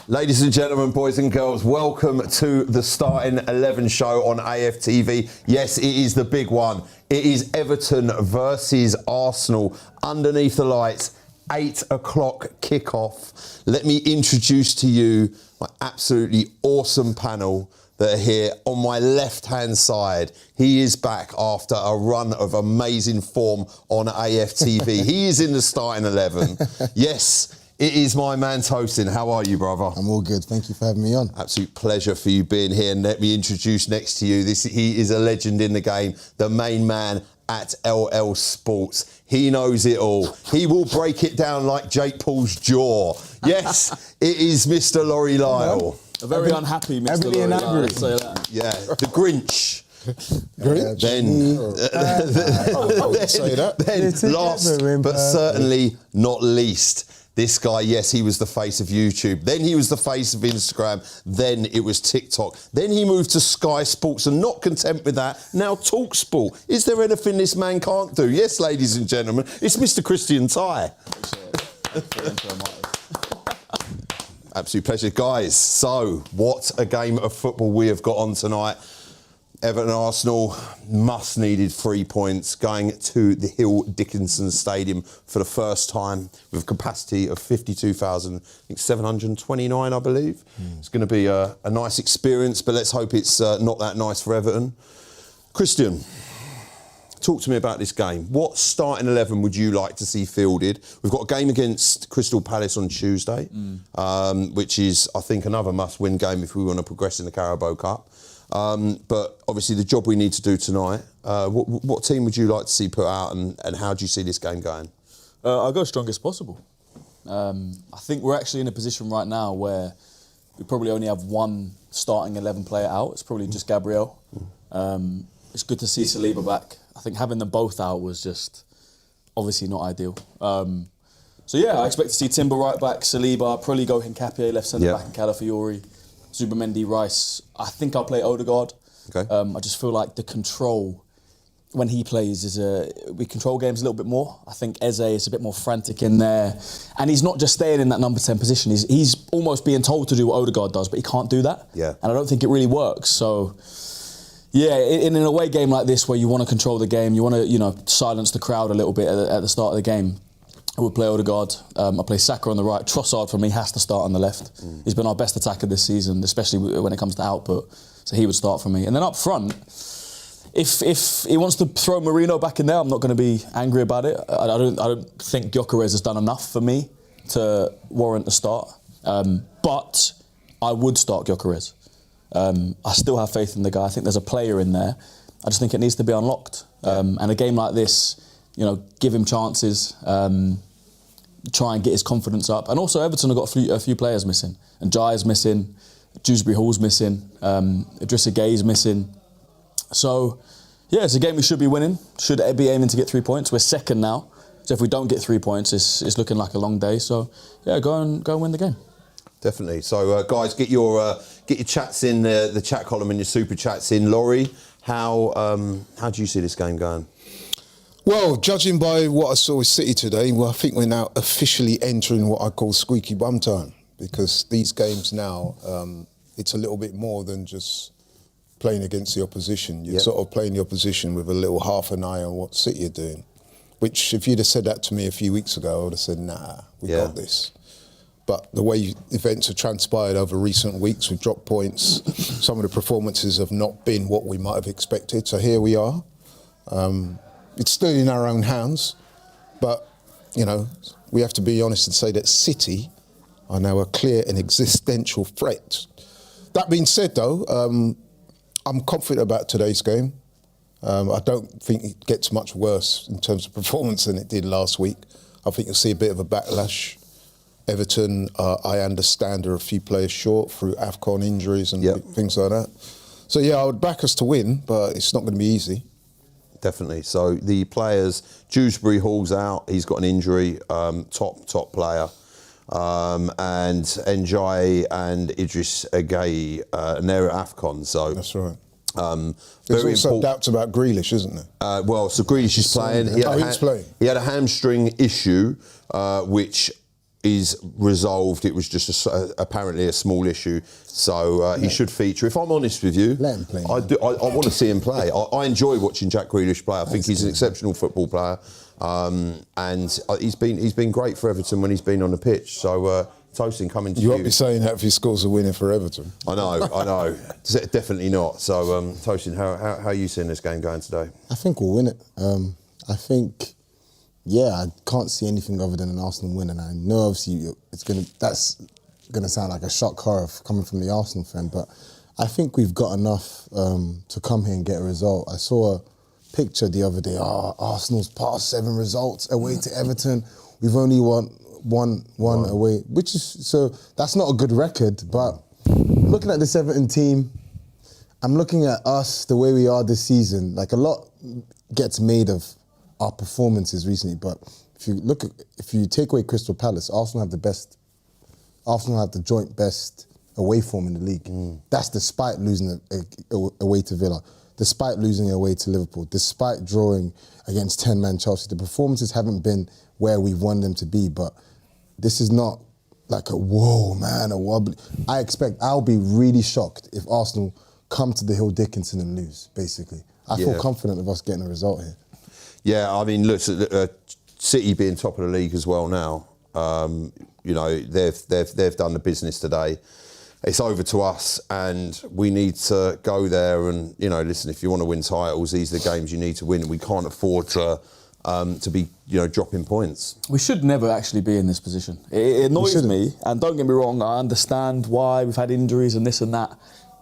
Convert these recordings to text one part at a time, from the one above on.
Ladies and gentlemen, boys and girls, welcome to the Starting 11 show on AFTV. Yes, it is the big one. It is Everton versus Arsenal underneath the lights, 8 o'clock kickoff. Let me introduce to you my absolutely awesome panel that are here. On my left-hand side, he is back after a run of amazing form on AFTV. He is in the Starting 11. Yes. It is my man Tosin. How are you, brother? I'm all good. Thank you for having me on. Absolute pleasure for you being here. And let me introduce next to you. He is a legend in the game, the main man at LL Sports. He knows it all. He will break it down like Jake Paul's jaw. Yes, it is Mr. Laurie Lyle. A very unhappy Mr. Laurie Lyle, let's say that. Yeah, the Grinch. Then last but certainly not least, this guy, yes, he was the face of YouTube. Then he was the face of Instagram. Then it was TikTok. Then he moved to Sky Sports and not content with that, now Talk Sport. Is there anything this man can't do? Yes, ladies and gentlemen, it's Mr. Christian Ty. Absolute pleasure. Guys, so what a game of football we have got on tonight. Everton Arsenal, must-needed 3 points, going to the Hill Dickinson Stadium for the first time with a capacity of 52,729, I believe. It's going to be a nice experience, but let's hope it's not that nice for Everton. Christian, talk to me about this game. What starting 11 would you like to see fielded? We've got a game against Crystal Palace on Tuesday, which is, I think, another must-win game if we want to progress in the Carabao Cup. But obviously the job we need to do tonight, what team would you like to see put out and how do you see this game going? I'll go strongest possible. I think we're actually in a position right now where we probably only have one starting 11 player out. It's probably just Gabriel. It's good to see Saliba back. I think having them both out was just obviously not ideal. So yeah, I expect to see Timber right back, Saliba, probably go Hincapié left centre back and Calafiori. Zubimendi, Rice. I think I'll play Odegaard. Okay. I just feel like the control when he plays we control games a little bit more. I think Eze is a bit more frantic in there, and he's not just staying in that number 10 position. He's almost being told to do what Odegaard does, but he can't do that. Yeah. And I don't think it really works. So, yeah, in an away game like this where you want to control the game, you want to silence the crowd a little bit at the start of the game. I would play Odegaard. I play Saka on the right. Trossard, for me, has to start on the left. He's been our best attacker this season, especially when it comes to output. So he would start for me. And then up front, if he wants to throw Marino back in there, I'm not going to be angry about it. I don't think Gyökeres has done enough for me to warrant a start. But I would start Gyökeres. I still have faith in the guy. I think there's a player in there. I just think it needs to be unlocked. And a game like this, give him chances. Try and get his confidence up. And also Everton have got a few players missing. And Jai's missing, Dewsbury Hall's missing, Idrissa Guey's missing. So, yeah, it's a game we should be winning. Should be aiming to get 3 points. We're second now. So if we don't get 3 points, it's looking like a long day. So, yeah, go and win the game. Definitely. So, guys, get your chats in the chat column and your super chats in. Laurie, how do you see this game going? Well, judging by what I saw with City today, I think we're now officially entering what I call squeaky bum time, because these games now, it's a little bit more than just playing against the opposition. You're sort of playing the opposition with a little half an eye on what City are doing, which if you'd have said that to me a few weeks ago, I would have said, nah, we got this. But the way events have transpired over recent weeks, we've dropped points. Some of the performances have not been what we might have expected. So here we are. It's still in our own hands, but, we have to be honest and say that City are now a clear and existential threat. That being said, though, I'm confident about today's game. I don't think it gets much worse in terms of performance than it did last week. I think you'll see a bit of a backlash. Everton, I understand, are a few players short through AFCON injuries and things like that. So, yeah, I would back us to win, but it's not going to be easy. Definitely. So the players, Dewsbury Hall's out. He's got an injury. Top player. And Njai and Idris Gueye, and they're at AFCON. So that's right. There's also doubts about Grealish, isn't there? So Grealish is playing. He's playing. He had a hamstring issue, which is resolved. It was just apparently a small issue, so he should feature. If I'm honest with you, let him play. I want to see him play. I enjoy watching Jack Grealish play. I think he's an exceptional football player, and he's been great for Everton when he's been on the pitch. So. Toasting coming to you. You won't be saying that if he scores a winner for Everton. I know. Definitely not. So, Toasting, how are you seeing this game going today? I think we'll win it. I think, I can't see anything other than an Arsenal win, and I know obviously that's gonna sound like a shock horror coming from the Arsenal fan, but I think we've got enough to come here and get a result. I saw a picture the other day. Arsenal's past 7 results away to Everton. We've only won one away, which is, so that's not a good record, but looking at this Everton team, I'm looking at us, the way we are this season, like a lot gets made of our performances recently, but if you take away Crystal Palace, Arsenal have the joint best away form in the league. That's despite losing away to Villa, despite losing away to Liverpool, despite drawing against 10-man Chelsea. The performances haven't been where we want them to be, but this is not like a wobbly. I'll be really shocked if Arsenal come to the Hill Dickinson and lose, basically. I feel confident of us getting a result here. Yeah, I mean, look, City being top of the league as well now, they've done the business today. It's over to us, and we need to go there and, listen, if you want to win titles, these are the games you need to win. We can't afford to be, dropping points. We should never actually be in this position. It annoys me, and don't get me wrong, I understand why we've had injuries and this and that,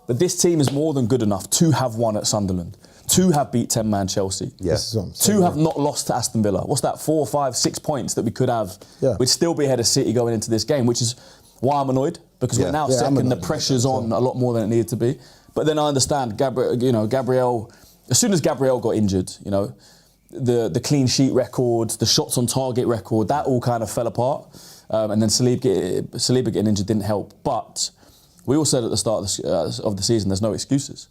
but this team is more than good enough to have won at Sunderland, to have beat 10-man Chelsea, to have not lost to Aston Villa. What's that, 4, 5, 6 points that we could have? Yeah. We'd still be ahead of City going into this game, which is why I'm annoyed, because we're now second, the pressure's on a lot more than it needed to be. But then I understand, Gabriel, as soon as Gabriel got injured, the clean sheet record, the shots on target record, that all kind of fell apart. And then Saliba getting injured didn't help. But we all said at the start of the season, there's no excuses.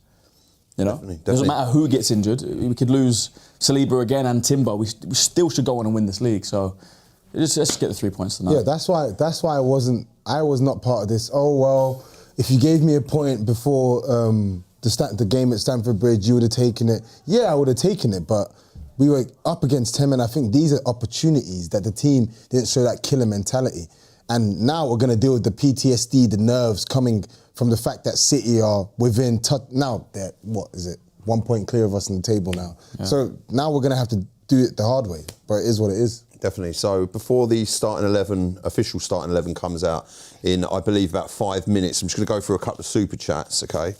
Definitely. Doesn't matter who gets injured. We could lose Saliba again and Timber. We still should go on and win this league. So let's just get the 3 points tonight. Yeah, that's why I was not part of this. Oh, well, if you gave me a point before the game at Stamford Bridge, you would have taken it. Yeah, I would have taken it, but we were up against 10 men. I think these are opportunities that the team didn't show that killer mentality. And now we're going to deal with the PTSD, the nerves coming from the fact that City are within now they're, 1 point clear of us on the table now. Yeah. So now we're going to have to do it the hard way, but it is what it is. Definitely. So before the official starting 11 comes out in, I believe, about 5 minutes, I'm just going to go through a couple of super chats, okay?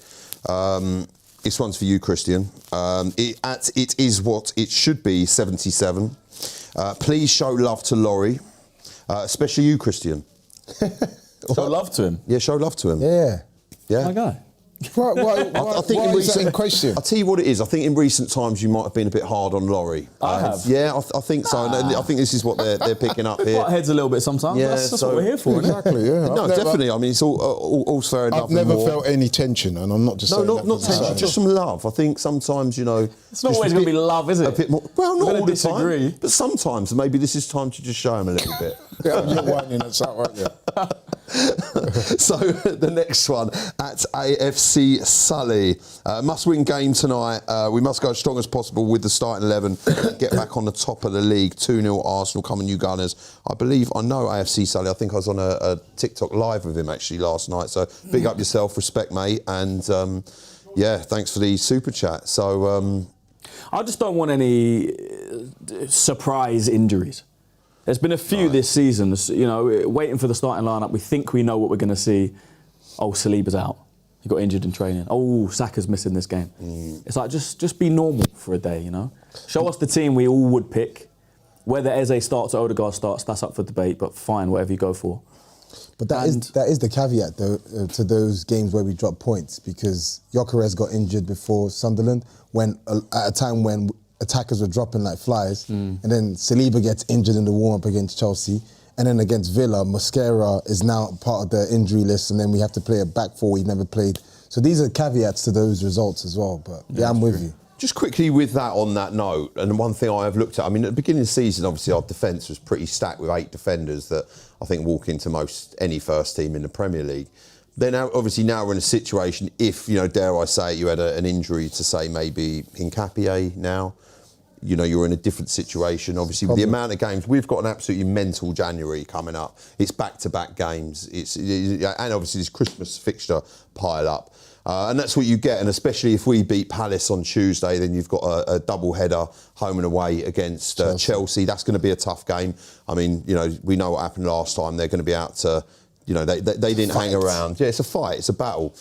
This one's for you, Christian. It is what it should be, 77. Please show love to Laurie, especially you, Christian. Show love to him? Yeah, show love to him. Yeah. Yeah. My guy. I think is that in question? I'll tell you what it is. I think in recent times you might have been a bit hard on Laurie. I have. Yeah, I think so. And I think this is what they're picking up here. Butt heads a little bit sometimes. Yeah, that's what we're here for. Exactly. Yeah. No, definitely. I mean, it's all fair enough. I've never felt any tension, and I'm not just saying not tension, just some love. I think sometimes it's not always going to be love, is it? A bit more. Well, not all the disagree. time, but sometimes maybe this is time to just show him a little bit. Yeah, you're whining us out, aren't you? So the next one at AFC Sully. Must win game tonight. We must go as strong as possible with the starting 11. Get back on the top of the league. 2-0 Arsenal. Come on, you Gunners. I know AFC Sully. I think I was on a TikTok live with him actually last night. So big up yourself. Respect, mate. And thanks for the super chat. So I just don't want any surprise injuries. There's been a few this season, waiting for the starting lineup. We think we know what we're going to see. Oh, Saliba's out. He got injured in training. Oh, Saka's missing this game. It's like, just be normal for a day, Show us the team we all would pick. Whether Eze starts or Odegaard starts, that's up for debate, but fine, whatever you go for. But that is the caveat, though, to those games where we drop points, because Gyökeres got injured before Sunderland, at a time when attackers were dropping like flies, and then Saliba gets injured in the warm-up against Chelsea, and then against Villa, Mosquera is now part of the injury list, and then we have to play a back four we've never played. So these are caveats to those results as well, but I'm with you. Just quickly with that, on that note, and one thing I have looked at, I mean, at the beginning of the season, obviously our defence was pretty stacked with 8 defenders that I think walk into most any first team in the Premier League. Then obviously now we're in a situation, if, you know, dare I say it, you had an injury to, say, maybe Hincapié now, you know, you're in a different situation. Obviously, with the amount of games, we've got an absolutely mental January coming up. It's back-to-back games. And obviously this Christmas fixture pile up. And that's what you get, and especially if we beat Palace on Tuesday, then you've got a double header home and away against Chelsea. That's going to be a tough game. I mean, you know, we know what happened last time. They're going to be out to, you know, they didn't hang around. Yeah, it's a fight, it's a battle.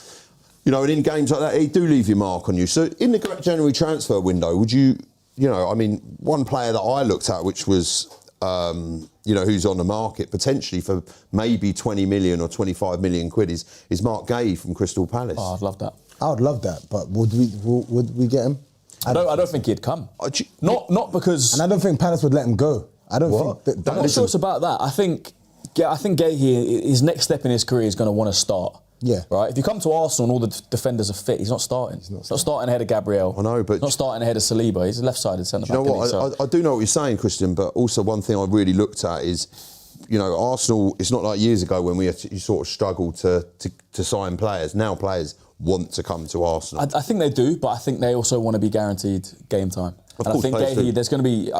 You know, and in games like that, they do leave your mark on you. So in the January transfer window, would you, you know, I mean, one player that I looked at, which was, you know, who's on the market potentially for maybe 20 million or 25 million quid is Mark Gay from Crystal Palace. Oh, I'd love that. I would love that, but would we get him? I don't think he'd come. Not because. And I don't think Palace would let him go. I don't think that. I'm not sure it's about that. I think Gay here, his next step in his career is going to want to start. Yeah. Right? If you come to Arsenal and all the defenders are fit, he's not starting. He's not starting ahead of Gabriel. I know, but... He's not starting ahead of Saliba. He's a left-sided centre-back. You know what? I do know what you're saying, Christian, but also one thing I really looked at is, you know, Arsenal, it's not like years ago when you sort of struggled to sign players. Now players want to come to Arsenal. I think they do, but I think they also want to be guaranteed game time. Of and course, I think Gahey, there's going to be...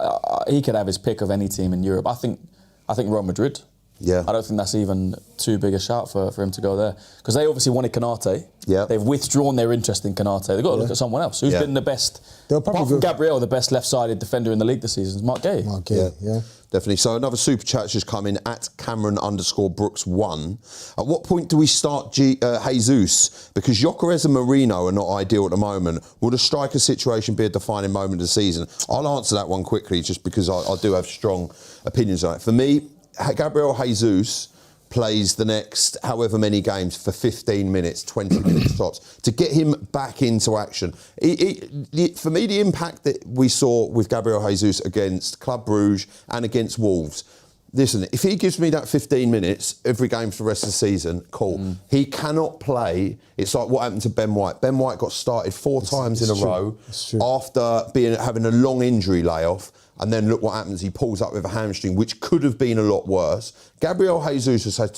he could have his pick of any team in Europe. I think Real Madrid... Yeah. I don't think that's even too big a shout for him to go there. Because they obviously wanted Kanate. Yeah. They've withdrawn their interest in Kanate. They've got to look at someone else. Who's been the best, apart from Gabriel, the best left-sided defender in the league this season is Mark Gay. Mark Gay, yeah. Definitely. So another super chat just come in at Cameron_Brooks1. At what point do we start Jesus? Because Gyökeres and Marino are not ideal at the moment. Will the striker situation be a defining moment of the season? I'll answer that one quickly just because I do have strong opinions on it. For me, Gabriel Jesus plays the next however many games for 15 minutes, 20 minutes tops, to get him back into action. For me, the impact that we saw with Gabriel Jesus against Club Brugge and against Wolves, listen, if he gives me that 15 minutes every game for the rest of the season, cool. He cannot play. It's like what happened to Ben White. Ben White got started 4 times in a row after having a long injury layoff. And then look what happens. He pulls up with a hamstring, which could have been a lot worse. Gabriel Jesus has had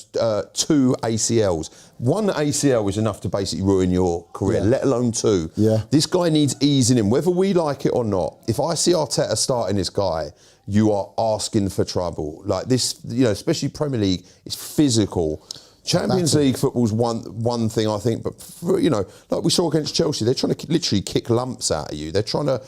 2 ACLs. 1 ACL is enough to basically ruin your career, let alone 2. Yeah. This guy needs easing in, whether we like it or not. If I see Arteta starting this guy, you are asking for trouble. Like this, you know, especially Premier League, it's physical. Champions League football's one thing, I think, but you know, like we saw against Chelsea, they're trying to literally kick lumps out of you. They're trying to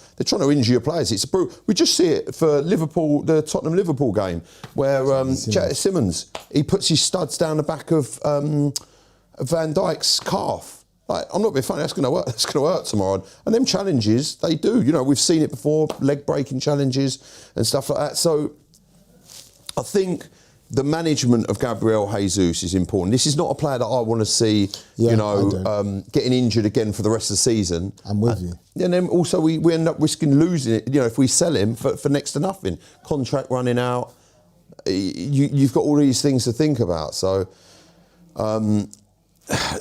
injure your players. It's brutal. We just see it for Liverpool, the Tottenham Liverpool game, where Simmons, he puts his studs down the back of Van Dijk's calf. Like, I'm not being funny. That's going to work. That's going to hurt tomorrow. And them challenges, they do. You know, we've seen it before, leg breaking challenges and stuff like that. So I think the management of Gabriel Jesus is important. This is not a player that I want to see, you know, getting injured again for the rest of the season. I'm with you. And then also we end up risking losing it, you know, if we sell him for next to nothing. Contract running out. You've got all these things to think about. So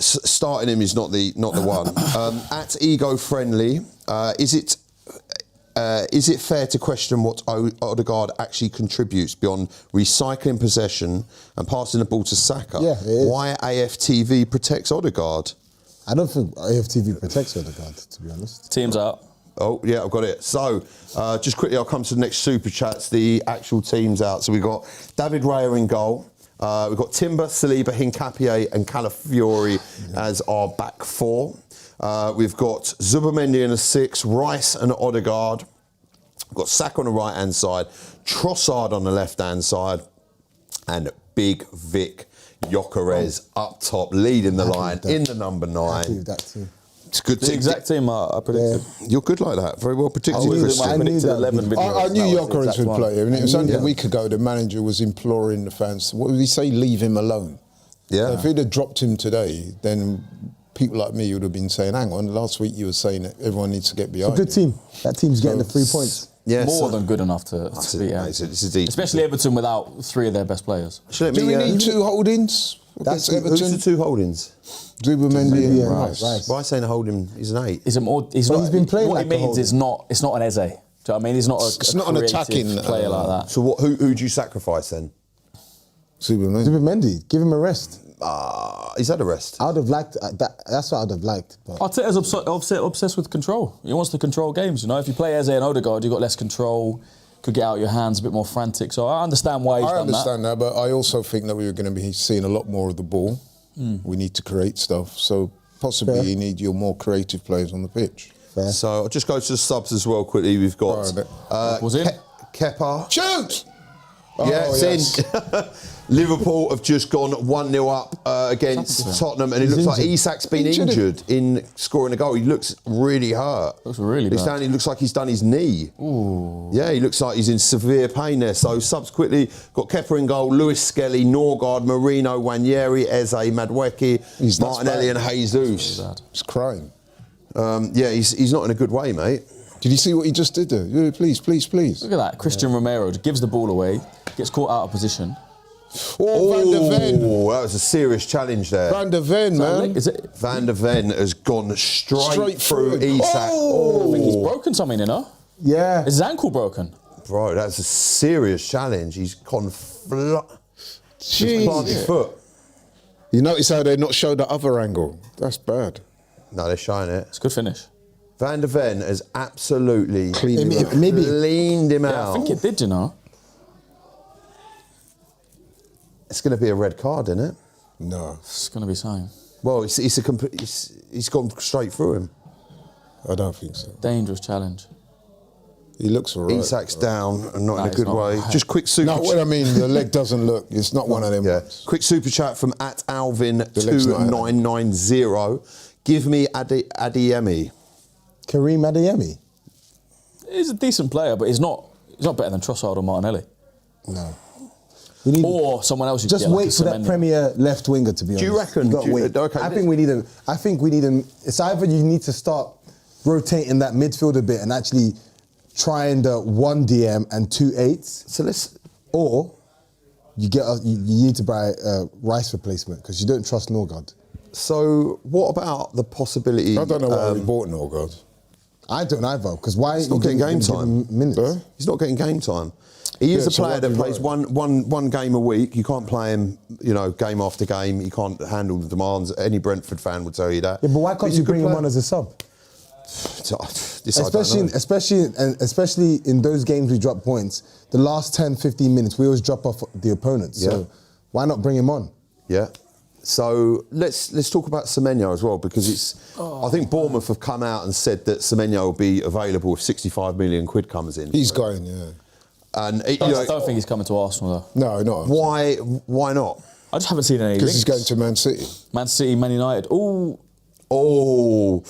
starting him is not the one. At Ego Friendly, is it fair to question what Odegaard actually contributes beyond recycling possession and passing the ball to Saka? Yeah, it is. Why AFTV protects Odegaard? I don't think AFTV protects Odegaard, to be honest. Team's out. Oh, yeah, I've got it. So, just quickly, I'll come to the next super chats. The actual team's out. So we've got David Raya in goal. We've got Timber, Saliba, Hincapié and Calafiori as our back 4. We've got Zubimendi in a 6, Rice and Odegaard. We've got Saka on the right-hand side, Trossard on the left-hand side, and Big Vic Gyökeres up top, leading the line in the number 9. Happy with that too. It's good. The exact team I predicted. You're good like that. Very well predicted, Christian. I knew Gyökeres would play. I mean, it was only a week ago the manager was imploring the fans. What did he say? Leave him alone. Yeah. So if he'd have dropped him today, then people like me would have been saying, hang on, last week you were saying that everyone needs to get behind It's a good team. That team's getting the 3 points. Yeah, More than good enough to beat It's a deep. Especially Everton without 3 of their best players. Do we need 2 holdings? That's Who's the Everton. two holdings? Zubimendi and Rice. Rice. Why saying a holding is an 8? He's not. he's been playing what like it a means holding. is not. It's not an Eze. Do you know what I mean? He's not. It's a not an creative attacking, player like that. So who do you sacrifice then? Zubimendi. Zubimendi, give him a rest. Is that a rest? I would have liked that. That's what I'd have liked. But Arteta's obsessed with control. He wants to control games. You know, if you play Eze and Odegaard, you've got less control. Could get out of your hands, a bit more frantic. So I understand why he's I done understand that, but I also think that we were going to be seeing a lot more of the ball. We need to create stuff. So possibly Fair. you need your more creative players on the pitch. fair. So I'll just go to the subs as well quickly. We've got Was in? Kepa. Shoot! Yeah, Oh, it's in. Liverpool have just gone 1-0 up against Tottenham, and it looks like Isak's been injured in scoring a goal. He looks really hurt. Looks really It's bad. down, he looks like he's done his knee. Ooh. Yeah, he looks like he's in severe pain there. So subsequently, got Kepa in goal, Lewis Skelly, Norgard, Marino, Wanyeri, Eze, Madweki, That's Martinelli bad. and Jesus. It's crying. Yeah, he's not in a good way, mate. Did you see what he just did there? Yeah, please. Look at that. Christian Romero gives the ball away, gets caught out of position. Oh, Van der Ven. That was a serious challenge there. Van der Ven, man. Is it? Van der Ven has gone straight through through. Isak. I think he's broken something, you know? Yeah. Is his ankle broken? Bro, that's a serious challenge. He's gone planted Jeez. foot. You notice how they not show the other angle? That's bad. No, they're showing it. It's a good finish. Van der Ven has absolutely Cleaned him out. Maybe cleaned him Yeah, out. I think it did, you know? It's going to be a red card, isn't it? No, It's going to be something. Well, he's gone straight through him. I don't think so. Dangerous challenge. He looks all right. Isak's down and not No, in a he's good not. way. Just quick super No, what I mean, the leg doesn't look. It's not one of them. Yeah. ones. Quick super chat from leg's not @Alvin2990. Give me Adiemi. Kareem Adeyemi. He's a decent player, but he's not better than Trossard or Martinelli. No. We need Or someone else you just could get, wait like a for that Semenyo. Premier left winger to be honest. Do you reckon? You gotta Do you- wait. okay. I think we need him. It's either you need to start rotating that midfield a bit and actually trying the 1 DM and 2 8s, So let's. or you need to buy a Rice replacement because you don't trust Norgard. So what about the possibility? I don't know why we bought Norgard. I don't either because why He's not getting game time. minutes? Huh? He's not getting game time. He is Yeah, a so player what that do you plays want? one game a week. You can't play him, game after game. He can't handle the demands. Any Brentford fan would tell you that. Yeah, but why can't He's a you good bring him player. on as a sub? This I don't know. Especially in those games we drop points, the last 10, 15 minutes we always drop off the opponent. Yeah. So why not bring him on? Yeah. So let's talk about Semenyo as well because I think Bournemouth have come out and said that Semenyo will be available if 65 million quid comes in. He's going, yeah. And I don't think he's coming to Arsenal though. No, not. why not? I just haven't seen any Because links. he's going to Man City. Man City, Man United. Ooh, Oh,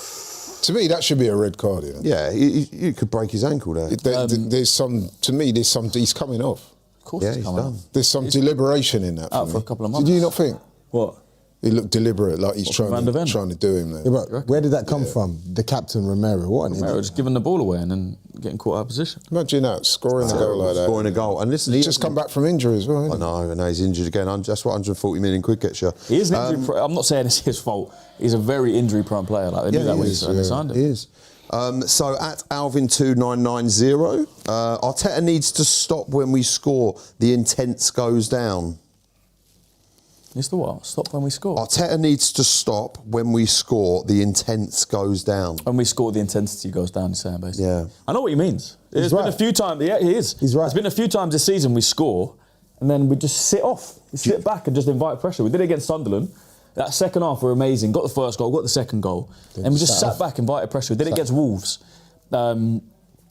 To me, that should be a red card. You know? yeah. You could break his ankle there. There's some. To me, he's coming off. of course Yeah, he's he's coming. done. There's some deliberation in that. Out for for me. a couple of months. Did you not think? What? He looked deliberate, like he's Van der Ven? trying to do him there. Yeah, but where did that come from? The captain Romero. What an Romero idiot. just giving the ball away and then getting caught out of position. Imagine that, scoring a goal like that. Scoring a goal. And listen, He's just come back from injury as well. I Hasn't know, and he's injured again. That's what 140 million quid gets you. He is an injury. I'm not saying it's his fault. He's a very injury-prone player. Like they knew that when they signed him. He is. So at Alvin2990, Arteta needs to stop when we score. The intense goes down. Needs to what? Stop when we score. Arteta needs to stop when we score. The intense goes down. When we score, the intensity goes down. He's saying basically. Yeah. I know what he means. There's been right. a few times. Yeah, he is. He's right. There's been a few times this season we score, and then we just sit off. We sit back and just invite pressure. We did it against Sunderland. That second half were amazing. Got the first goal, got the second goal, and we just sat back, invited pressure. We did it against Wolves.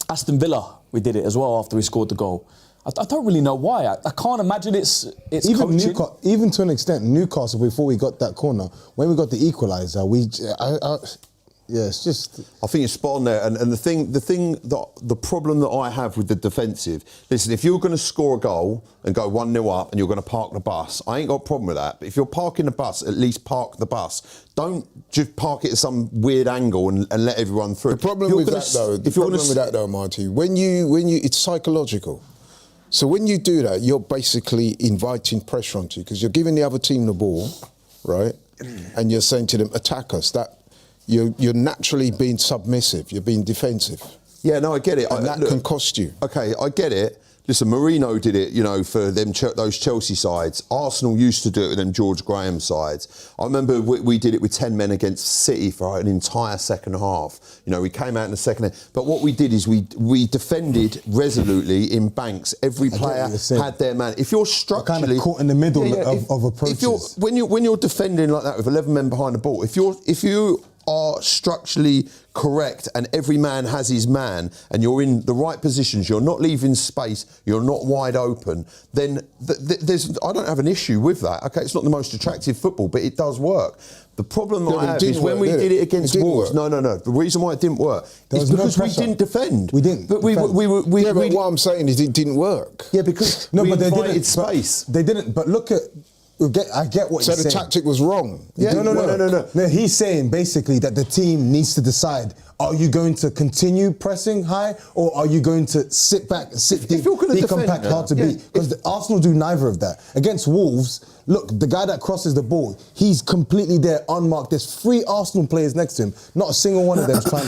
Aston Villa, we did it as well after we scored the goal. I don't really know why. I can't imagine it's Even coaching. Newcastle, even to an extent, Newcastle before we got that corner, when we got the equaliser, it's just. I think you're spot on there. And the problem that I have with the defensive, listen, if you're going to score a goal and go 1-0 up and you're going to park the bus, I ain't got a problem with that. But if you're parking the bus, at least park the bus. Don't just park it at some weird angle and let everyone through. The problem with that though, Marty, when you, it's psychological. So when you do that, you're basically inviting pressure onto you because you're giving the other team the ball, right? And you're saying to them, attack us. That you're naturally being submissive. You're being defensive. Yeah, no, I get it. And that can cost you. Okay, I get it. Listen, Mourinho did it, for them those Chelsea sides. Arsenal used to do it with them George Graham sides. I remember we did it with 10 men against City for an entire second half. We came out in the second half. But what we did is we defended resolutely in banks. Every player had their man. If you're structurally... Kind of caught in the middle of approaches. When you're defending like that with 11 men behind the ball, if you are structurally correct and every man has his man and you're in the right positions, you're not leaving space, you're not wide open, then I don't have an issue with that. Okay, it's not the most attractive football, but it does work. The problem I have is when we did it against Wolves. No. The reason why it didn't work is because we didn't defend. We didn't. But but what I'm saying is it didn't work. Yeah, because we invited space. They didn't. But look at... I get what so he's saying. So the tactic was wrong. Yeah, no. He's saying basically that the team needs to decide: are you going to continue pressing high, or are you going to sit back and sit deep, be compact, hard to beat? Because Arsenal do neither of that. Against Wolves, look, the guy that crosses the ball, he's completely there, unmarked. There's 3 Arsenal players next to him. Not a single one of them trying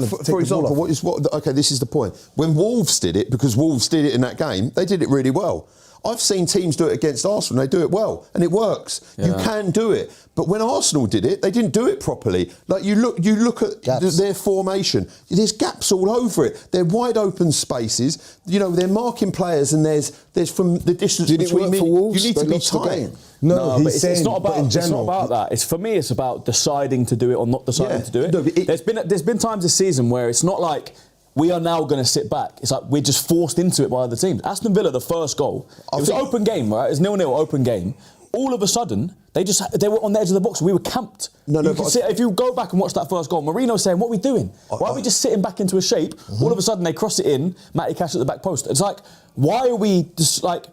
to take For example, the ball off. Okay, this is the point. When Wolves did it, because Wolves did it in that game, they did it really well. I've seen teams do it against Arsenal, and they do it well, and it works. Yeah. You can do it. But when Arsenal did it, they didn't do it properly. Like you look at their formation. There's gaps all over it. They're wide open spaces. They're marking players, and there's from the distance between me. You need to be tight. No, he's saying, it's not about in general. It's not about that. For me, it's about deciding to do it or not deciding to do it. No, there's been times this season where it's not like we are now going to sit back. It's like we're just forced into it by other teams. Aston Villa, the first goal, it was an open game, right? It was 0-0, open game. All of a sudden, they were on the edge of the box. We were camped. If you go back and watch that first goal, Mourinho's saying, what are we doing? Why are we just sitting back into a shape? All of a sudden, they cross it in, Matty Cash at the back post. It's like, why are we just like...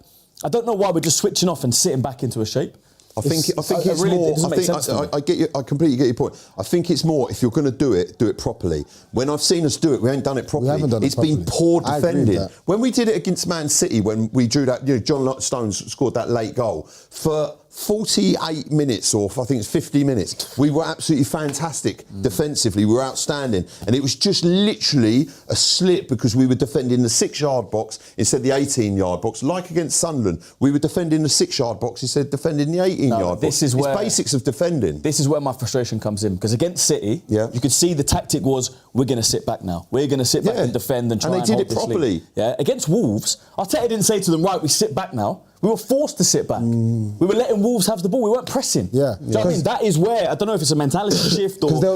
I don't know why we're just switching off and sitting back into a shape. I think it's more. I completely get your point. I think it's more if you're going to do it properly. When I've seen us do it, we ain't done it properly. We haven't done it properly. Been poor defending. When we did it against Man City, when we drew that, John Stones scored that late goal for 48 minutes, or I think it's 50 minutes. We were absolutely fantastic defensively. We were outstanding, and it was just literally a slip because we were defending the 6-yard box instead of the 18-yard box. Like against Sunderland, we were defending the 6-yard box instead of defending the 18-yard box. It's basics of defending. This is where my frustration comes in, because against City, you could see the tactic was we're going to sit back now. We're going to sit back and defend and try and hold this lead. And they did it properly. Yeah, against Wolves, Arteta didn't say to them, right, we sit back now. We were forced to sit back. We were letting Wolves have the ball. We weren't pressing. Yeah. Do you know what I mean? That is where, I don't know if it's a mentality shift or... Because there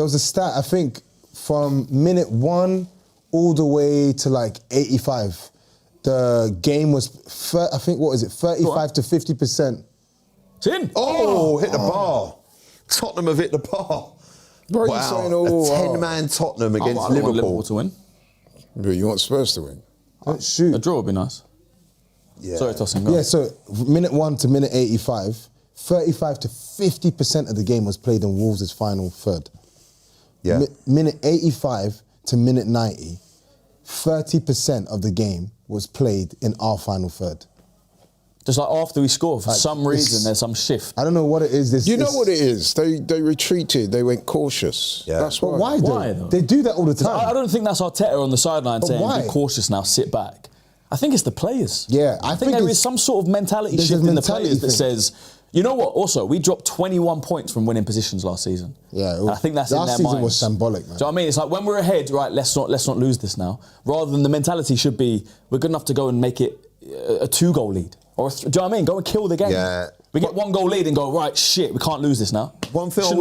was a stat, I think, from minute 1 all the way to like 85. The game was, 35 to 50%. It's in. Oh, hit the bar. Tottenham have hit the bar. What are you saying? A 10-man Tottenham against Liverpool. Want Liverpool to win. But you want Spurs to win? Shoot. A draw would be nice. Yeah. Sorry, Tossing. Go. Yeah, so minute 1 to minute 85, 35 to 50% of the game was played in Wolves' final third. Yeah. Minute 85 to minute 90, 30% of the game was played in our final third. Just like after we score, for some reason, there's some shift. I don't know what it is. You know what it is? They retreated. They went cautious. Yeah. That's why. But why though? They do that all the time. I don't think that's Arteta on the sideline saying, why? be cautious now, sit back. I think it's the players. Yeah, I think there is some sort of mentality shift in the players that says, you know what, also, we dropped 21 points from winning positions last season. Yeah, and I think that's in their minds. Last season was symbolic, man. Do you know what I mean? It's like when we're ahead, right, let's not lose this now. Rather than the mentality should be, we're good enough to go and make it a 2-goal lead. Or do you know what I mean? Go and kill the game. Yeah. We get 1 goal lead and go, right, shit, we can't lose this now. One thing I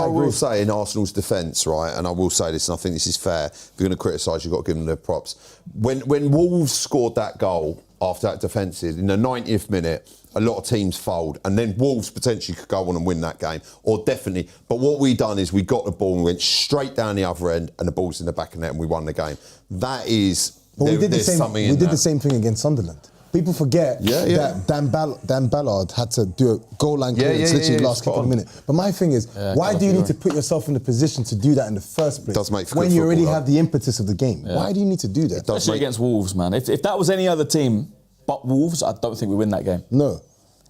will say in Arsenal's defence, right, and I will say this, and I think this is fair, if you're going to criticise, you've got to give them their props. When Wolves scored that goal after that defensive, in the 90th minute, a lot of teams fold, and then Wolves potentially could go on and win that game, or definitely. But what we done is we got the ball and we went straight down the other end, and the ball's in the back of the net, and we won the game. That is, but we did the same thing against Sunderland. people forget Yeah, yeah. that Dan Ballard had to do a goal line clearance literally last kick of the minute. But my thing is, why do you need to put yourself in the position to do that in the first place? Does make for when good you already football, have the impetus of the game. Why do you need to do that? Especially against Wolves, man. If that was any other team but Wolves, I don't think we win that game. No.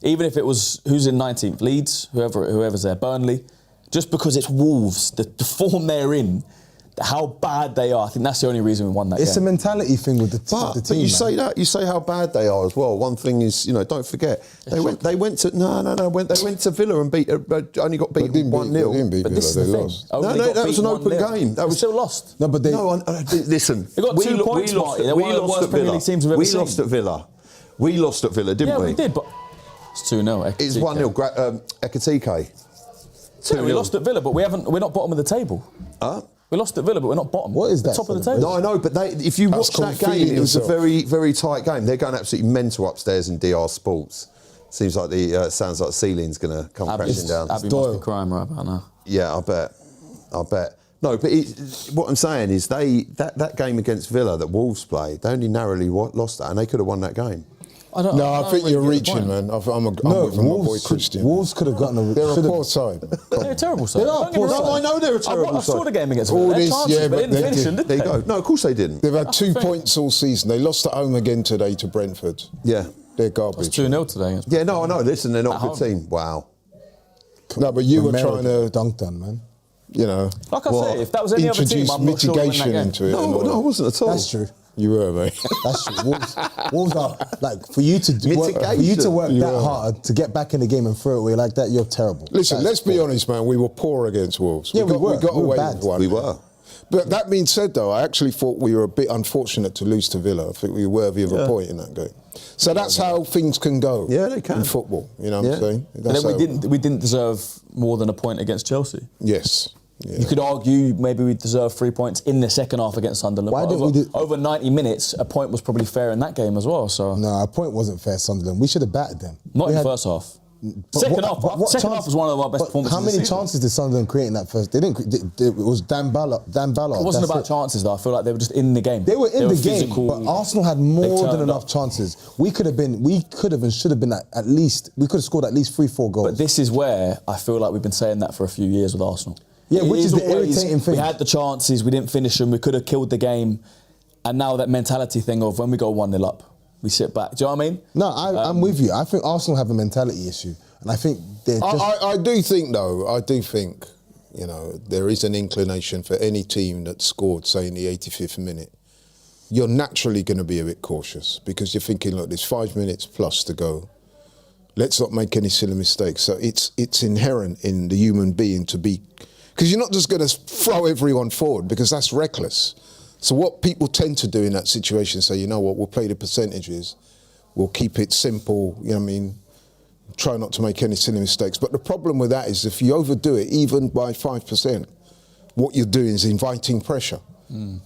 Even if it was who's in 19th, Leeds, whoever's there, Burnley, just because it's Wolves, the form they're in, how bad they are, I think that's the only reason we won that game. It's a mentality thing with the team. But you say that, you say how bad they are as well. One thing is, don't forget, they went to Villa and only got beaten 1-0. But this is the thing. lost. No, that was an open game. That was still lost. No, but they... listen. They got 2 points, Marty. They're one of the worst Premier League teams we've ever seen. We lost at Villa. We lost at Villa, didn't we? Yeah, we did, but it's 2-0. It's 1-0. Ekitike. Yeah, we lost at Villa, but we're not bottom of the table. We lost at Villa, but we're not bottom. What is that? Top of the table. No, I know, but if you watch that game, it was a very, very tight game. They're going absolutely mental upstairs in DR Sports. Seems like sounds like the ceiling's going to come crashing down. Abby must be crying right about now. Yeah, I bet. No, but what I'm saying is that game against Villa that Wolves played, they only narrowly lost that, and they could have won that game. I think you're reaching, man. I'm with my boy Christian. Wolves could have gotten a... They're a poor side. They're a terrible side. They are poor side. I know they're a terrible side. I saw the game against All them. this, Chances, yeah, but they but didn't finish them, did There you they? go. No, of course they didn't. They've had 2 points all season. They lost at home again today to Brentford. Yeah. They're garbage. It's 2-0 today. Yeah, no, I know. Listen, they're not a good home. team. Wow. No, but you were trying to, dunk done, man. Like I say, if that was any other team, introduce I'm not sure we win that mitigation game. into it. No, I wasn't at all. That's true. You were, mate. That's true. Wolves are like for you to work that hard to get back in the game and throw it away like that. You're terrible. Listen, let's be honest, man. We were poor against Wolves. Yeah, we got away bad. with one. We were. But that being said, though, I actually thought we were a bit unfortunate to lose to Villa. I think we were worthy of a point in that game. So that's how things can go. Yeah, they can. In football, you know what I'm saying? And then we didn't deserve more than a point against Chelsea. Yes. Yeah. You could argue maybe we deserved 3 points in the second half against Sunderland. Why didn't we over 90 minutes, a point was probably fair in that game as well. So No, our point wasn't fair, Sunderland. We should have battered them. not in the first half. Second half was one of our best performances. How many of the season. chances did Sunderland create in that first? They didn't. It was Dan Ballard. It wasn't about chances though. I feel like they were just in the game. They were in the game, physical, but Arsenal had more than enough chances. We could have and should have been at least. We could have scored at least 3-4 goals. But this is where I feel like we've been saying that for a few years with Arsenal. Yeah, which is the irritating thing. We had the chances, we didn't finish them, we could have killed the game, and now that mentality thing of when we go 1-0 up, we sit back. Do you know what I mean? No, I'm with you. I think Arsenal have a mentality issue, and I think they're just. I do think, there is an inclination for any team that scored, say, in the 85th minute. You're naturally going to be a bit cautious because you're thinking, look, there's 5 minutes plus to go. Let's not make any silly mistakes. So it's inherent in the human being to be. Because you're not just going to throw everyone forward because that's reckless. So what people tend to do in that situation is say, you know what, we'll play the percentages, we'll keep it simple, you know what I mean, try not to make any silly mistakes. But the problem with that is if you overdo it, even by 5%, what you're doing is inviting pressure.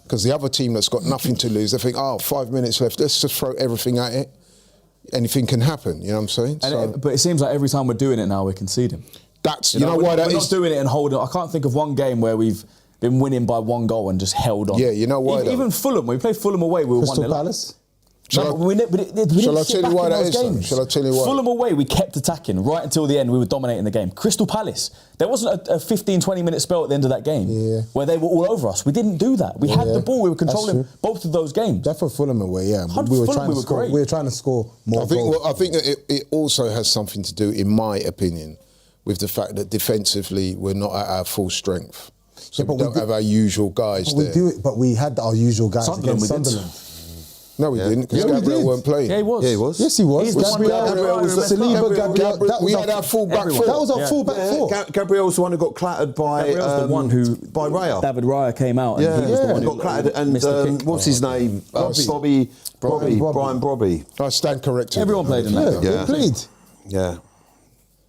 Because the other team that's got nothing to lose, they think, 5 minutes left, let's just throw everything at it. Anything can happen, you know what I'm saying? But it seems like every time we're doing it now, we're conceding. That's, why that is? We're not doing it and holding. I can't think of one game where we've been winning by 1 goal and just held on. Yeah, you know why? Even Fulham, when we played Fulham away, we were 1-0. Crystal Palace? We didn't sit back in those games. Shall I tell you why? Fulham away, we kept attacking right until the end. We were dominating the game. Crystal Palace, there wasn't a 15, 20-minute spell at the end of that game where they were all over us. We didn't do that. We had the ball. We were controlling both of those games. That's for Fulham away, yeah. We were trying to score more goals. I think that it also has something to do, in my opinion, with the fact that defensively we're not at our full strength. So we don't have our usual guys there. But we had our usual guys against Sunderland. No, we didn't, because Gabriel weren't playing. Yeah, he was. Yeah, he was. Yes, he was. Gabriel was Saliba, Gabriel. We had our full-back four. That was our full-back four. Gabriel's the one who got clattered by Gabriel's the one who by Raya. David Raya came out and he was the one who got clattered. And what's his name? Brian Brobby. I stand corrected. Everyone played in that. Yeah, they played. Yeah.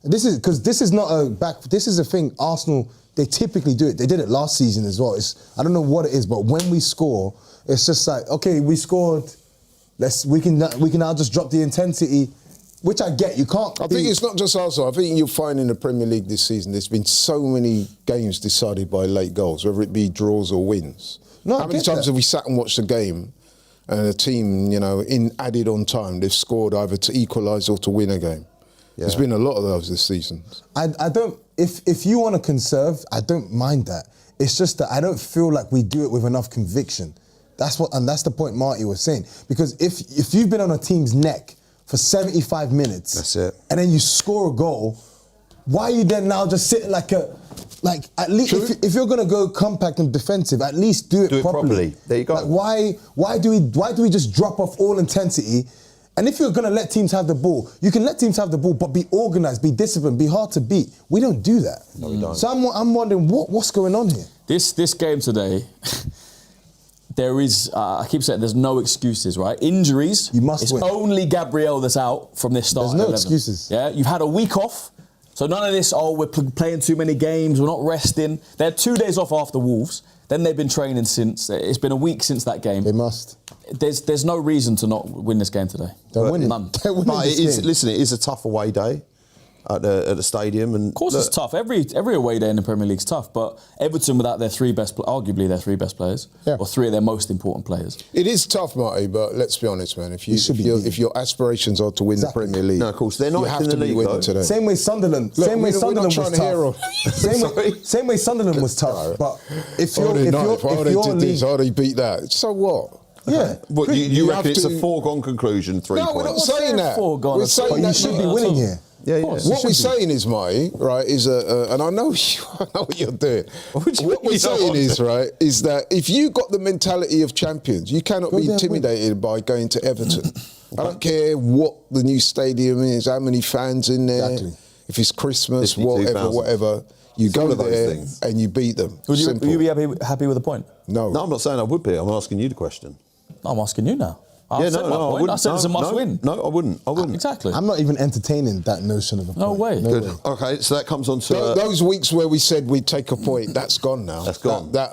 This is not a back. This is a thing. Arsenal, they typically do it. They did it last season as well. I don't know what it is, but when we score, it's just like, okay, we scored. We can now just drop the intensity, which I get. You can't. I think it's not just Arsenal. I think you'll find in the Premier League this season, there's been so many games decided by late goals, whether it be draws or wins. How many times have we sat and watched a game and a team, in added on time, they've scored either to equalise or to win a game. Yeah. There's been a lot of those this season. I don't. If you want to conserve, I don't mind that. It's just that I don't feel like we do it with enough conviction. That's the point Marty was saying. Because if you've been on a team's neck for 75 minutes, that's it, and then you score a goal, why are you then now just sitting like at least if you're gonna go compact and defensive, at least do it properly. There you go. Like why do we just drop off all intensity? And if you're gonna let teams have the ball, you can let teams have the ball, but be organised, be disciplined, be hard to beat. We don't do that. No, we don't. So I'm wondering what's going on here. This game today, there is, I keep saying, there's no excuses, right? Injuries. You must it's win. only Gabriel that's out from this start. There's no 11. excuses. Yeah, you've had a week off, so none of this. Oh, we're playing too many games. We're not resting. They had 2 days off after Wolves. Then they've been training since. It's been a week since that game. They must. There's no reason to not win this game today. They're winning. None. They're winning But this game. listen, it is a tough away day at the stadium, and Of course, it's tough. Every away day in the Premier League's tough. But Everton, without their arguably their three best players, or three of their most important players. It is tough, Marty, but let's be honest, man. If your aspirations are to win the Premier League, no, of course they're not you have in to the be league, winning though. today. Same way Sunderland. Look, Same way we're not Sunderland trying was to hear tough. Same way Sunderland was tough. But if you're they did league, this, they beat that. So what? yeah. What, you reckon have it's a to- foregone conclusion? 3 No, points. we're not saying that. Foregone. We're saying But you that should be winning here. Yeah, yeah. What we're saying is, Marty, right, is and I know I know what you're doing. What we're saying is, right, is that if you got the mentality of champions, you cannot be intimidated by going to Everton. I don't care what the new stadium is, how many fans in there, if it's Christmas, 52,000. whatever. You go all of those there things. and you beat them. Would Simple. you be happy with a point? No. No, I'm not saying I would be. I'm asking you the question. I'm asking you now. I Yeah, said my I point. wouldn't. I said it's a must win. No, I wouldn't. Exactly. I'm not even entertaining that notion of a point. No way. Good. Okay, so that comes on to Those weeks where we said we'd take a point, that's gone now. That's gone. That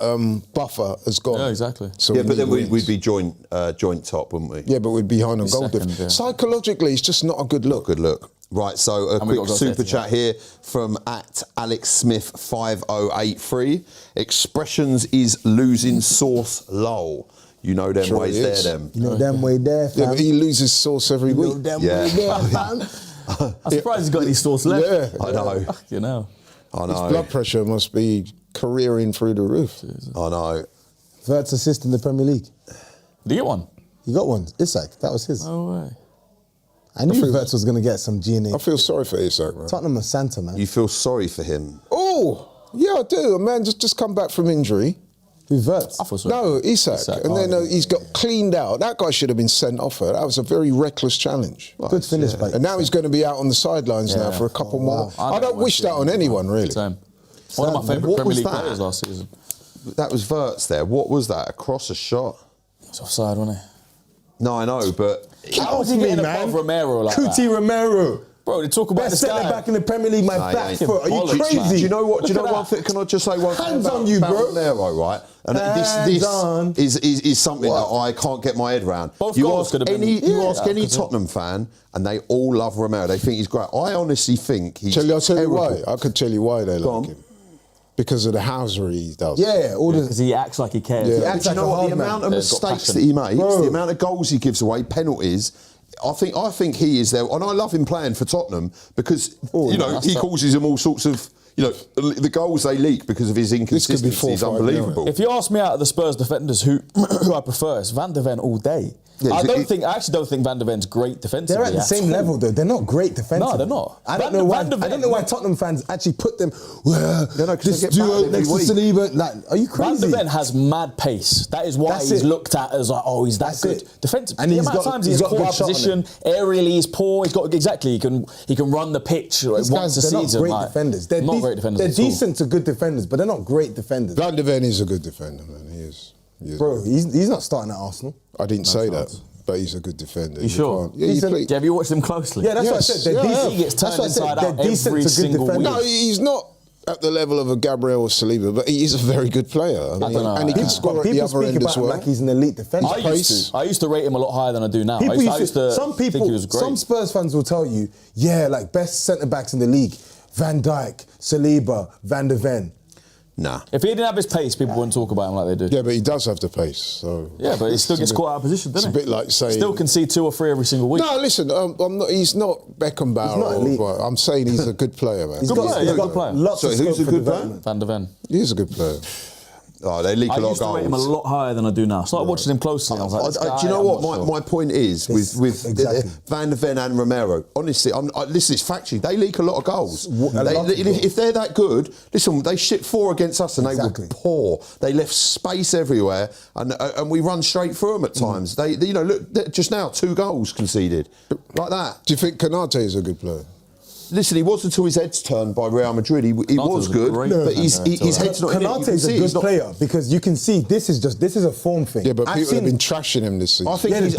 buffer has gone. Yeah, exactly. So yeah, we but then need wins. we'd be joint top, wouldn't we? Yeah, but we'd be behind on goal second, difference. yeah. Psychologically, it's just not a good look. Good look. Right, so a And we quick got to go super 30, chat here from @AlexSmith5083. Expressions is losing source lol. You know them Sure ways it there, is. them. You know them way there, fam. Yeah, but he loses sauce every You know week. them Yeah. way there, fam. I'm surprised he's got any sauce left. Yeah. I know. You know. I His know. blood pressure must be careering through the roof. I know. Vert's assist in the Premier League. Did he get one? He got one. Isak, that was his. No way. I knew Verts was going to get some G&A. I feel sorry for Isak, man. Tottenham are Santa, man. You feel sorry for him. Oh, yeah, I do. A man just come back from injury. Who Verts? I feel sorry. No, Isak. Isak. And then Oh, yeah. he's got cleaned out. That guy should have been sent off. That was a very reckless challenge. Good finish, by And now he's going to be out on the sidelines now for a couple more. I don't wish that on anyone, really. Same. One of my favourite What Premier was League that? players last season. That was Verts there. What was that? Across a shot? It's offside, wasn't No, I know, but How was he getting above Romero like that? Cuti Romero. Bro, they talk about Best this centre guy. back in the Premier League, my Nah, back he foot. Are you bollocks, crazy? man. do you know what? Do you know Look at one that. thing? Can I just say one thing Hands about, on you, about bro. Romero, right? And Hands on. this is something that I can't get my head around. Both You goals ask could have been- any Yeah, any 'cause Tottenham fan, and they all love Romero. They think he's great. I honestly think he's I'll tell you terrible. why. I could tell you why they Go like on. him. Because of the housery he does. Yeah, all the... Because he acts like he cares. Yeah. He But acts do you like know a what? hard The man. amount of Yeah, he's got mistakes passion. that he makes, Bro. the amount of goals he gives away, penalties. I think he is there, and I love him playing for Tottenham because he causes them all sorts of. The goals they leak because of his inconsistency is 4-5 unbelievable. If you ask me out of the Spurs defenders who I prefer, it's Van de Ven all day. Yeah, I actually don't think Van de Ven's great defensively. They're at the same level, though. They're not great defensively. No, they're not. I don't Van know why. de Ven- I don't know why Tottenham fans actually put them. Well, No, 'cause this they get duo battered next to every Saliba. Like, are you Van crazy? de Ven has mad pace. That is why That's he's it. looked at as like, oh, he's that That's good it. defensively. And the he's amount of got- times he's he's got caught good out shot on position, aerially he's poor. He can run the pitch These once guys, a they're season. not great like, defenders. They're not great defenders. They're at all. decent to good defenders, but they're not great defenders. Van de Ven is a good defender, man. He is. Bro, he's not starting at Arsenal. I didn't say that, but he's a good defender. You sure? can't- Yeah, He's you a- play- Have you watched him closely? Yeah, that's what I Yes, said. They're yeah, decent. He gets That's turned what I said. inside They're out decent every to good single defenders. week. No, he's not at the level of a Gabriel or Saliba, but he is a very good player. I mean, don't know. and he can People- score at the People other speak end about as him well. like he's an elite defender. I used to rate him a lot higher than I do now. People I used to some think people, he was great. some Spurs fans will tell you, yeah, like best centre backs in the league, Van Dijk, Saliba, Van de Ven. Nah. If he didn't have his pace, people wouldn't talk about him like they do. Yeah, but he does have the pace. So Yeah, but he still gets caught out of position, doesn't he? It's a bit like saying... Still concede 2 or 3 every single week. No, listen, I'm not. He's not Beckenbauer. But I'm saying he's a good player, man. Good player, yeah, good player. Lots of who's a good player? Van der Ven. He is a good player. Oh, they leak I a lot of used to goals. rate him a lot higher than I do now. I started watching him closely. And I was like, this guy, do you know I'm what not sure. my point is with exactly. Van der Ven and Romero? Honestly, listen, it's factually they leak a lot of goals. If they're that good, listen, they shipped 4 against us and they were poor. They left space everywhere and we run straight through them at times. They, you know, look just now 2 goals conceded like that. Do you think Konate is a good player? Listen, he was until his head's turned by Real Madrid. He was good, but his head's not in it. You Konate can is see a he's good not- player because you can see this is a form thing. Yeah, but I've people have seen- been trashing him this season. I think he's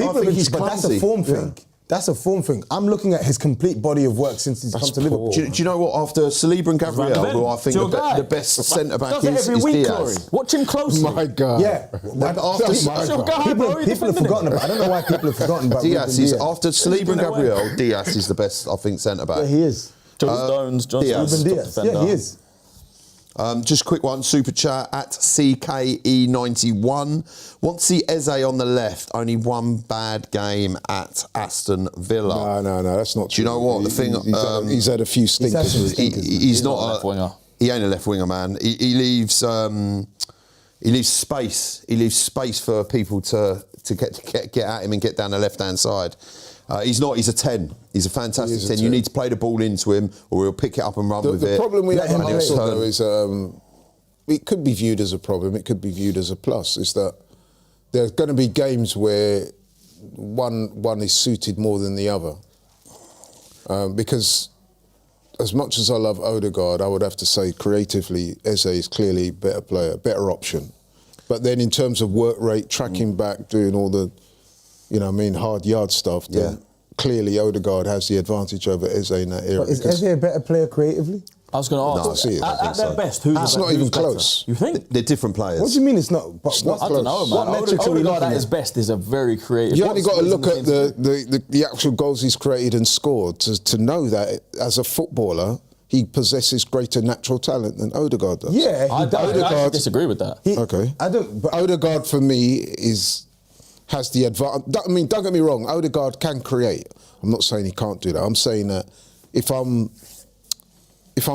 but that's a clumsy. form thing. That's a form thing. I'm looking at his complete body of work since he's come to Liverpool. Do you know what? After Saliba and Gabriel, Van der Ven, who I think it's your guy. the best centre back Does it is every week, Diaz. Corey. Watch him closely. My God. Yeah. That's your guy, bro. You're People have defending forgotten him. about. I don't know why people have forgotten about Diaz Ruben is Diaz. after Saliba and doing it well. Gabriel. Diaz is the best, I think, centre back. Yeah, he is. John Stones, John Diaz. Stones, Ruben top Diaz. defender. Yeah, he is. Just a quick one, super chat at CKE91. Want to see Eze on the left. Only one bad game at Aston Villa. No, that's not true. Do you know what? The thing, he's had a few stinkers. had some he's not a left winger. He ain't a left winger, man. He leaves space. He leaves space for people to get at him and get down the left hand side. He's not. He's a 10. He's a fantastic 10. You need to play the ball into him, or he'll pick it up and run with it. The problem we have him at play. Arsenal, though, is it could be viewed as a problem. It could be viewed as a plus. Is that there's going to be games where one is suited more than the other. Because as much as I love Odegaard, I would have to say creatively, Eze is clearly a better player, better option. But then in terms of work rate, tracking back, doing all the, hard yard stuff, then clearly Odegaard has the advantage over Eze in that area. But is Eze a better player creatively? I was going to ask. No, I see it. I At think their so. best, who's It's the not who's even better? close. You think? They're different players. What do you mean it's not? But not I don't know, man. What metrics are we Odegaard looking at his at? best is a very creative. You only got to What's look at the the actual goals he's created and scored to know that as a footballer, he possesses greater natural talent than Odegaard does. Yeah, I he does. actually disagree with that. Okay. I don't. But Odegaard for me has the advantage. I mean, don't get me wrong. Odegaard can create. I'm not saying he can't do that. I'm saying that if I'm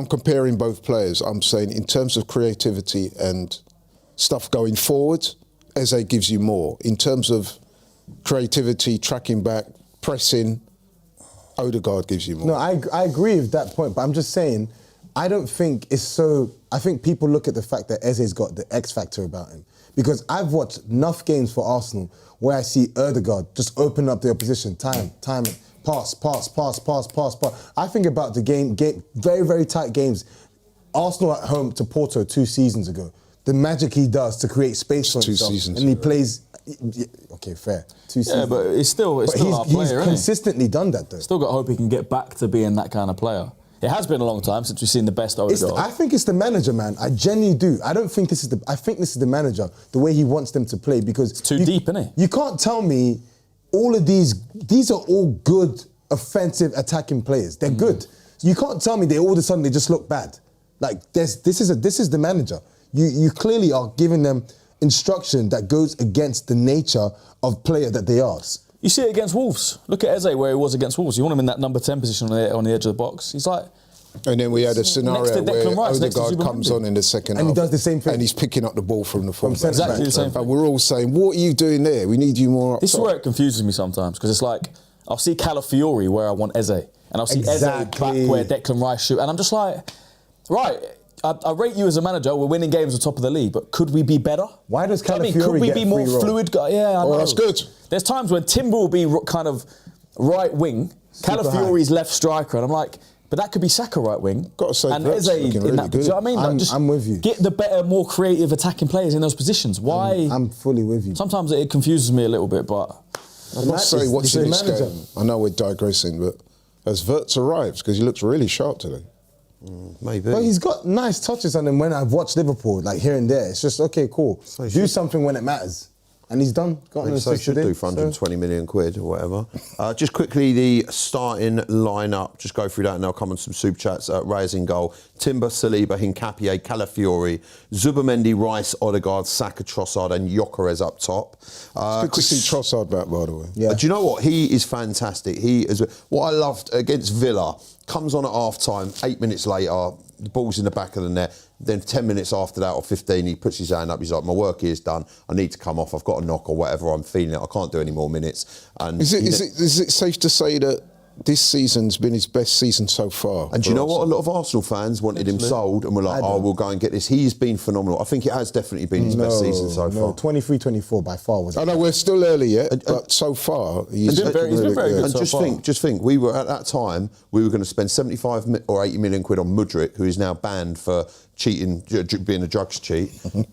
comparing both players, I'm saying in terms of creativity and stuff going forward, Eze gives you more. In terms of creativity, tracking back, pressing, Odegaard gives you more. No, I agree with that point, but I'm just saying, I don't think it's so. I think people look at the fact that Eze's got the X factor about him. Because I've watched enough games for Arsenal where I see Odegaard just open up the opposition, time, pass. I think about the game, very, very tight games. Arsenal at home to Porto 2 seasons ago. The magic he does to create space for It's 2 himself. seasons And he ago. plays, okay, fair. 2 seasons. Yeah, but it's still our player, he's isn't he? consistently done that though. Still got to hope he can get back to being that kind of player. It has been a long time since we've seen the best I Odegaard. think it's the manager, man. I genuinely do. I think this is the manager, the way he wants them to play, because it's too deep, isn't it? You can't tell me all of these are all good offensive attacking players. They're good. You can't tell me all of a sudden they just look bad. Like this is the manager. You clearly are giving them instruction that goes against the nature of player that they are. You see it against Wolves. Look at Eze where he was against Wolves. You want him in that number 10 position on the edge of the box. He's like... And then we had a Next to scenario Declan where Rice, next to Odegaard Zubimendi. comes on in the second And he half. does the same thing. And he's picking up the ball from the fullback. centre Exactly the same thing. And we're all saying, what are you doing there? We need you more up This is top. where it confuses me sometimes, because it's like, I'll see Calafiori where I want Eze, and I'll see Eze back where Declan Rice shoot, and I'm just like, right, I rate you as a manager, we're winning games at the top of the league, but could we be better? Why does Do you know what I mean? Calafiori Could we get be more free roll? fluid? Yeah, I know. that's good. There's times when Timber will be kind of right wing, Calafiori's left striker, and I'm like, but that could be Saka right wing. Gotta say, and Brett's Eze looking in really that. Do you know what I mean? good. Like, just I'm with you. Get the better, more creative attacking players in those positions. Why? I'm fully with you. Sometimes it confuses me a little bit, but I must say, watching this manager. game, I know we're digressing, but has Wirtz arrived? Because he looks really sharp today. Maybe. But he's got nice touches on him when I've watched Liverpool, like here and there. It's just, okay, cool. Do something when it matters. And he's done. Got an So assist should today, do for 120 million quid or whatever. Just quickly, the starting lineup. Just go through that, and they'll come on some super chats. Reyes in goal. Timber, Saliba, Hincapié, Calafiori, Zubimendi, Rice, Odegaard, Saka, Trossard, and Gyökeres up top. Good to see Trossard back, by the way. Yeah. Do you know what? He is fantastic. He is. What I loved against Villa, comes on at half time. 8 minutes later, the ball's in the back of the net. Then 10 minutes after that, or 15, he puts his hand up. He's like, "My work here is done. I need to come off. I've got a knock or whatever. I'm feeling it. I can't do any more minutes." And Is it safe to say that this season's been his best season so far? And do you know what? A lot of Arsenal fans wanted him sold and were like, "Oh, we'll go and get this." He's been phenomenal. I think it has definitely been his best season so far. 23-24 by far was. I know we're still early yet, but so far he's been very good. And so far. just think, we were at that time, we were going to spend 75 or 80 million quid on Mudryk, who is now banned for cheating, being a drugs cheat.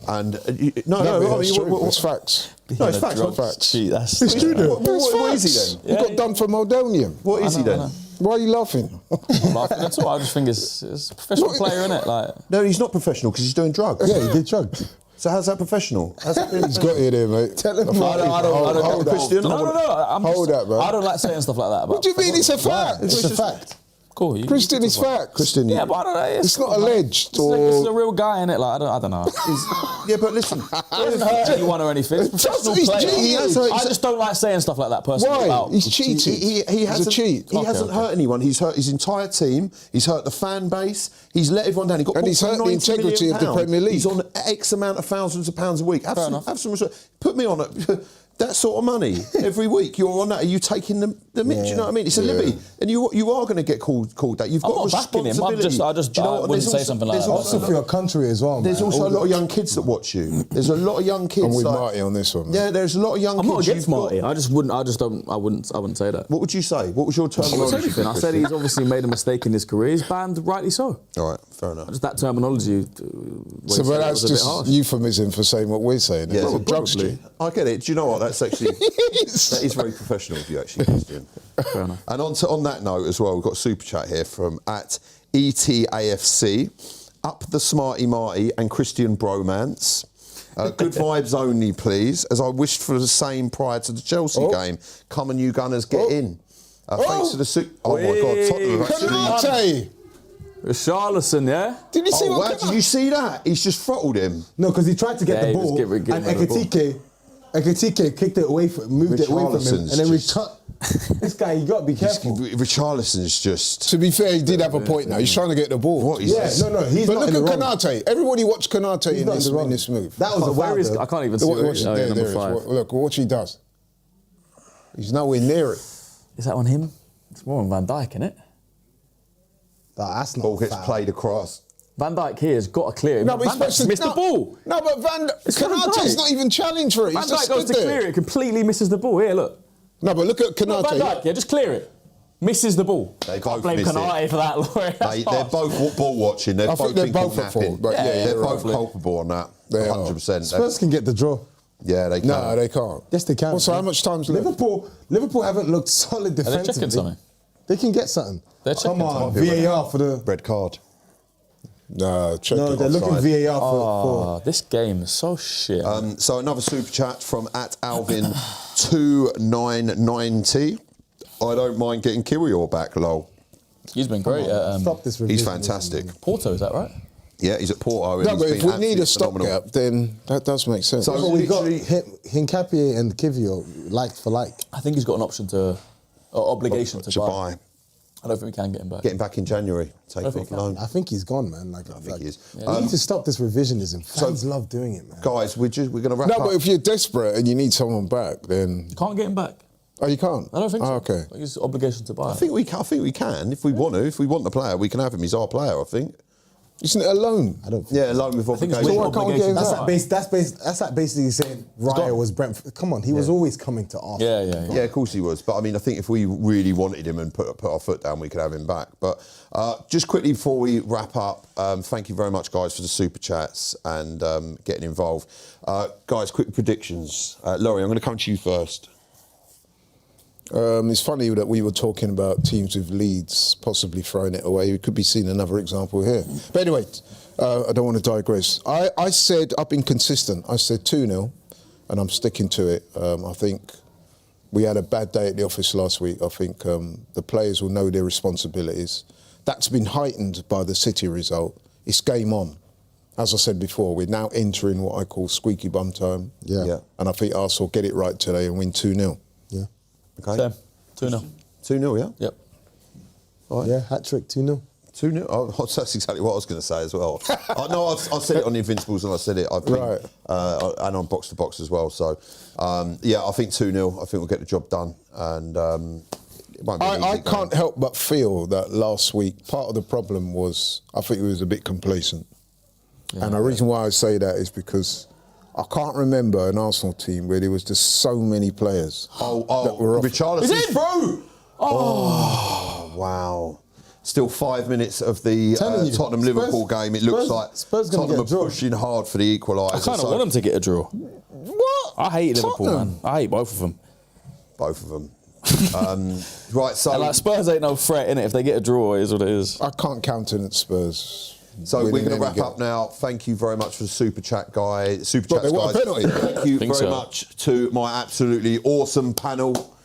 And it's facts. No, it's facts. Gee, that's It's true. What is he then? He got done for Moldonium. What is he then? Why are you laughing? I'm laughing at all. I just think it's a professional player, isn't it? Like, No, he's not professional because he's doing drugs. Yeah, he did drugs. So how's that professional? He's got you there, mate. Tell him. Hold that. Christian, no. Hold that, bro. I don't like saying stuff like that. What do you mean? It's a fact. It's a fact. Cool. Christian is facts. Christian, Yeah, but I don't know. It's not alleged It's or. a real guy, innit? Like, I don't know. yeah, but listen, He hasn't hurt anyone or anything. He's a professional He's player. cheated. I just don't like saying stuff like that personally. Why? About- He's cheated. He He's hasn't, a cheat. He hasn't hurt anyone. He's hurt his entire team. He's hurt the fan base. He's let everyone down. He got And bought he's for hurt the 90 integrity million of the pounds. Premier League. He's on X amount of thousands of pounds a week. Have some respect. Put me on it. That sort of money every week. You're on that. Are you taking the mick? Do you know what I mean? It's a libby, and you are going to get called that. You've I'm got not backing him. responsibility. I just Do you know what? wouldn't There's say also- something like there's that. also- Also for your country as well. There's man. also a All lot of the- young kids that watch you. There's a lot of young kids. I'm with like- Marty on this one. Yeah, there's a lot of young I'm kids. not against You've got- Marty. I wouldn't say that. What would you say? What was your I wouldn't say terminology? anything. I said he's obviously made a mistake in his career. He's banned, rightly so. All right, fair enough. Just that terminology. So, but that's just harsh. euphemism for saying what we're saying. Yeah, It's a drug probably. street. I get it. Do you know what? That's actually that is very professional of you, actually, Christian. Fair enough. And on that note as well, we've got a super chat here from @ETAFC, up the Smarty Marty and Christian Bromance. Good vibes only, please. As I wished for the same prior to the Chelsea game. Come and you Gunners, get in. Thanks to the super. Oh my God, Tottenham have actually. Canate! Charlatan, yeah? Did you see Oh, what wow, did you see that? He's just throttled him. No, because he tried to get Yeah, the he was ball, giving and him the ball. Ekitike kicked it away from, moved it away from him, Richarlison's and then just- this guy, you got to be careful. Richarlison's just. To be fair, he did have a point now. He's trying to get the ball. What is Yeah, this? no, he's But not look in the at wrong. Canate. Everybody watch Canate He's in not in this, the wrong. in this move. That was a Where wild. is? I can't even see where Watch, he is. there, Number there is. 5. Look, watch he does. He's nowhere near it. Is that on him? It's more on Van Dijk, isn't it? That's not Ball gets foul. played across. Van Dijk here has got to clear it. No, but Van Dijk's missed the ball. No, but It's Van Canate's Dijk. not even challenged for it. Van He's just Dijk goes stood to there. clear it, completely misses the ball. Here, look. No, but look at Look, Van Canate. Dijk, yeah, just clear it. Misses the ball. They Can't both blame miss it. Canate for that, Laurie. They're both ball watching. They're I both think they're thinking both at fault, napping. but yeah, they're you're both right. culpable on that. They are. 100%. Spurs can get the draw. Yeah, they can. No, they can't. Yes, they can. Also, how much time's left? Liverpool haven't looked solid they defensively. checking something? They can get something. They're checking Come on, something. VAR for the. Red card. No, check No, it. they're looking offside. VAR for. Oh, this game is so shit. So another super chat from @Alvin2990. I don't mind getting Kirill back, lol. He's been great at Stop this. He's revision. fantastic. Porto, is that right? Yeah, he's at Porto. And No, he's but been if we need absolutely a phenomenal. stopgap, then that does make sense. So- But we got Literally- Hincapié and Kivio like for like. I think he's got an option to, or obligation to, to buy. buy. I don't think we can get him back. Getting back in January. Take I off think loan. I think he's gone, man. I think he is. We need to stop this revisionism. Fans love doing it, man. Guys, we're going to wrap No, up. but if you're desperate and you need someone back, then You can't get him back. oh, you can't. I don't think so. Oh, okay. He's obligation to buy. I think we can if we want to. If we want the player, we can have him. He's our player, I think. Isn't it a loan? I don't think. Yeah, loan with think it's obligation. So why can't we get him That's back? like that's like basically saying Raya was Brentford. Come on, he was always coming to Arsenal. Yeah. Yeah, of course he was. But I mean, I think if we really wanted him and put our foot down, we could have him back. But just quickly before we wrap up, thank you very much, guys, for the super chats and getting involved. Guys, quick predictions. Laurie, I'm going to come to you first. It's funny that we were talking about teams with leads possibly throwing it away. We could be seeing another example here. But anyway, I don't want to digress. I said, I've been consistent. I said 2-0. and I'm sticking to it. I think we had a bad day at the office last week. I think the players will know their responsibilities. That's been heightened by the City result. It's game on. As I said before, we're now entering what I call squeaky bum time. Yeah. And I think Arsenal get it right today and win 2-0. Yeah. Okay. Same. 2-0. 2-0, yeah? Yep. All right. Yeah, hat-trick, 2-0. 2-0. Oh, that's exactly what I was going to say as well. I said it on the Invincibles and I said it, I think, Right. and on Box to Box as well. So, yeah, I think 2-0. I think we'll get the job done. And it won't be an I easy can't game. help but feel that last week, part of the problem was, I think we was a bit complacent. And the reason why I say that is because I can't remember an Arsenal team where there was just so many players that were off. Richarlison's through! Oh, wow. Still 5 minutes of the Telling you, Tottenham-Liverpool game. It looks like Spurs gonna Tottenham get a are draw. pushing hard for the equaliser. I kind of want them to get a draw. What? I hate Liverpool, Tottenham? man. I hate both of them. Both of them. Right, so... And like Spurs ain't no threat, innit? If they get a draw, it is what it is. I can't countenance Spurs. So we're winning going to any wrap up game. now. Thank you very much for the super chat, guys. Super But chats, they want a guys. penalty. Thank you Think very so. much to my absolutely awesome panel.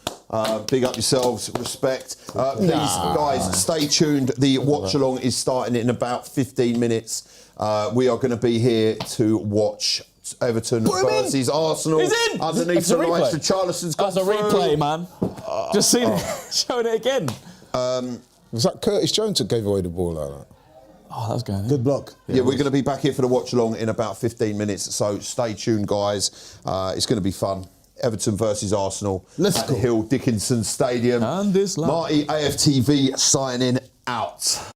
Big up yourselves, respect. Please, guys, stay tuned. The watch along is starting in about 15 minutes. We are going to be here to watch Everton versus Arsenal. He's in! Underneath It's a the lights. replay. Richarlison's got That's a through. replay, man. Just seen it. Showing it again. Was that Curtis Jones that gave away the ball like that? Oh, that was going in. Good block. Yeah, we're going to be back here for the watch along in about 15 minutes. So stay tuned, guys. It's going to be fun. Everton versus Arsenal Let's at go. the Hill Dickinson Stadium. And this line. Marty, AFTV signing out.